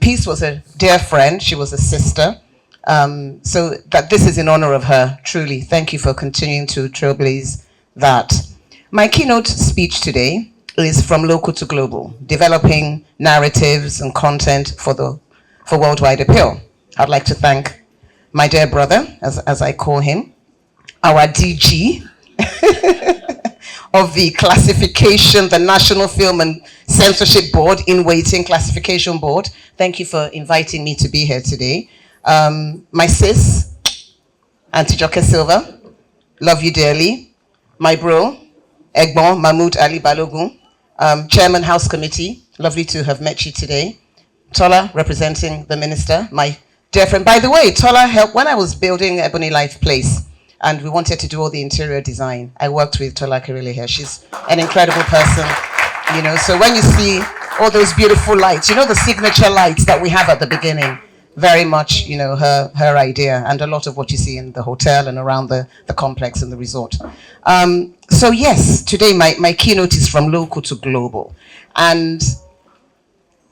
Peace was a dear friend. She was a sister. So that this is in honor of her, truly. Thank you for continuing to trailblaze that. My keynote speech today is from local to global, developing narratives and content for worldwide appeal. I'd like to thank my dear brother, as I call him, our DG of the classification, the National Film and Censorship Board, in waiting classification board. Thank you for inviting me to be here today. My sis, Auntie Joke Silva, love you dearly. My bro, Egbon Mahmoud Ali Balogun, Chairman House Committee, lovely to have met you today. Tola, representing the minister, my dear friend. By the way, Tola helped when I was building Ebony Life Place, and we wanted to do all the interior design. I worked with Tola Kirili here. She's an incredible person, you know. So when you see all those beautiful lights, you know, the signature lights that we have at the beginning, very much, you know, her idea, and a lot of what you see in the hotel and around the complex and the resort. So yes, today my keynote is from local to global. And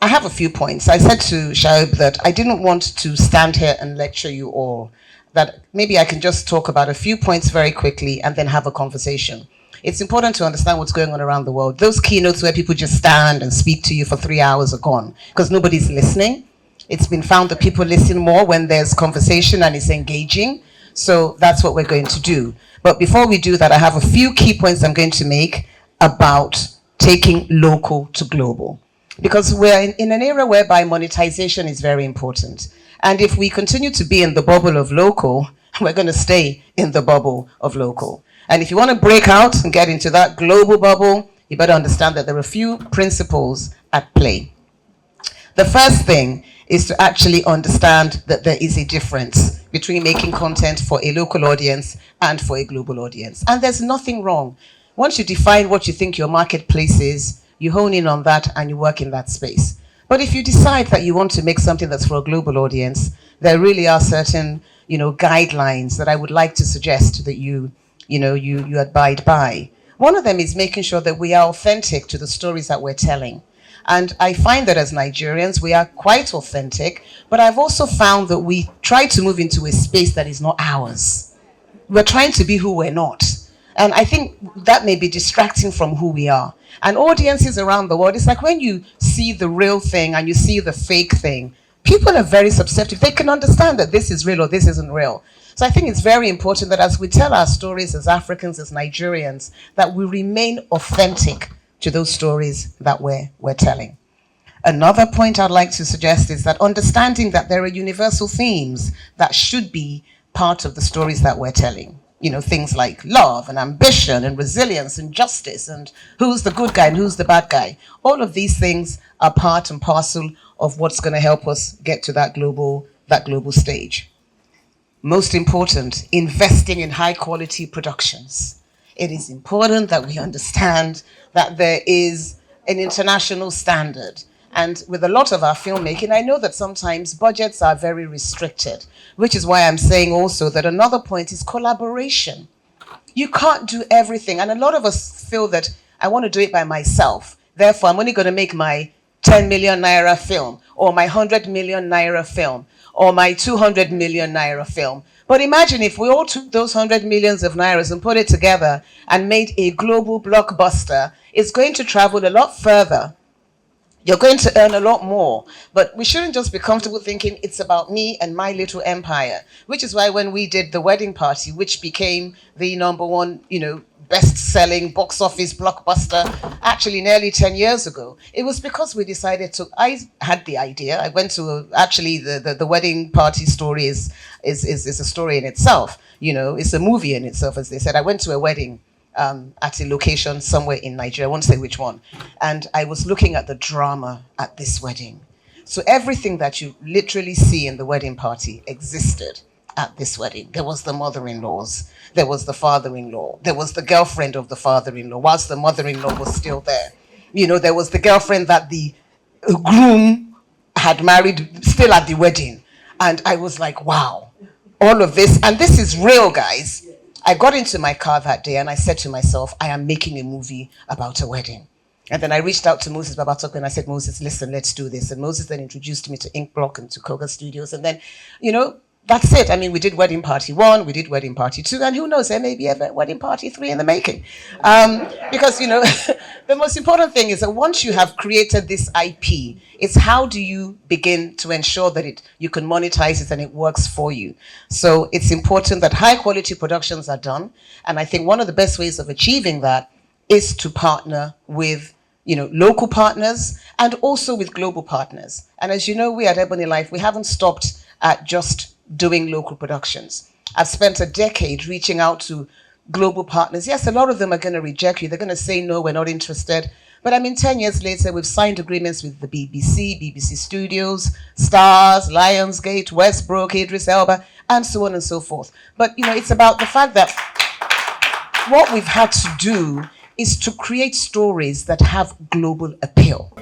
I have a few points. I said to Shaib that I didn't want to stand here and lecture you all, that maybe I can just talk about a few points very quickly and then have a conversation. It's important to understand what's going on around the world. Those keynotes where people just stand and speak to you for 3 hours are gone because nobody's listening. It's been found that people listen more when there's conversation and it's engaging. So that's what we're going to do. But before we do that, I have a few key points I'm going to make about taking local to global. Because we're in an era whereby monetization is very important. And if we continue to be in the bubble of local, we're going to stay in the bubble of local. And if you want to break out and get into that global bubble, you better understand that there are a few principles at play. The first thing is to actually understand that there is a difference between making content for a local audience and for a global audience. And there's nothing wrong. Once you define what you think your marketplace is, you hone in on that and you work in that space. But if you decide that you want to make something that's for a global audience, there really are certain, you know, guidelines that I would like to suggest that you abide by. One of them is making sure that we are authentic to the stories that we're telling. And I find that as Nigerians, we are quite authentic, but I've also found that we try to move into a space that is not ours. We're trying to be who we're not. And I think that may be distracting from who we are. And audiences around the world, it's like when you see the real thing and you see the fake thing, people are very susceptible. They can understand that this is real or this isn't real. So I think it's very important that as we tell our stories as Africans, as Nigerians, that we remain authentic to those stories that we're telling. Another point I'd like to suggest is that understanding that there are universal themes that should be part of the stories that we're telling. You know, things like love and ambition and resilience and justice and who's the good guy and who's the bad guy. All of these things are part and parcel of what's going to help us get to that global stage. Most important, investing in high quality productions. It is important that we understand that there is an international standard. And with a lot of our filmmaking, I know that sometimes budgets are very restricted, which is why I'm saying also that another point is collaboration. You can't do everything. And a lot of us feel that I want to do it by myself. Therefore, I'm only going to make my 10 million naira film, or my 100 million naira film, or my 200 million naira film. But imagine if we all took those 100 millions of nairas and put it together and made a global blockbuster. It's going to travel a lot further. You're going to earn a lot more. But we shouldn't just be comfortable thinking it's about me and my little empire, which is why when we did The Wedding Party, which became the #1, you know, best-selling box office blockbuster actually nearly 10 years ago, it was because we decided to, I had the idea. I went to, actually the Wedding Party story is a story in itself. You know, it's a movie in itself, as they said. I went to a wedding at a location somewhere in Nigeria, I won't say which one. And I was looking at the drama at this wedding. So everything that you literally see in the wedding party existed at this wedding. There was the mother-in-laws, there was the father-in-law, there was the girlfriend of the father-in-law, whilst the mother-in-law was still there. You know, there was the girlfriend that the groom had married still at the wedding. And I was like, wow, all of this, and this is real, guys. I got into my car that day and I said to myself, I am making a movie about a wedding. And then I reached out to Moses Babatoko and I said, Moses, listen, let's do this. And Moses then introduced me to Ink Block and to Koga Studios. And then, you know, that's it. I mean, we did Wedding Party 1, we did Wedding Party 2, and who knows, there may be a Wedding Party 3 in the making. Because, you know, the most important thing is that once you have created this IP, it's how do you begin to ensure that you can monetize it and it works for you. So it's important that high quality productions are done. And I think one of the best ways of achieving that is to partner with, you know, local partners and also with global partners. And as you know, we at Ebony Life, we haven't stopped at just doing local productions. I've spent a decade reaching out to global partners. Yes, a lot of them are going to reject you. They're going to say, no, we're not interested. But I mean, 10 years later, we've signed agreements with the BBC, BBC Studios, Stars, Lionsgate, Westbrook, Idris Elba, and so on and so forth. But, you know, it's about the fact that what we've had to do is to create stories that have global appeal.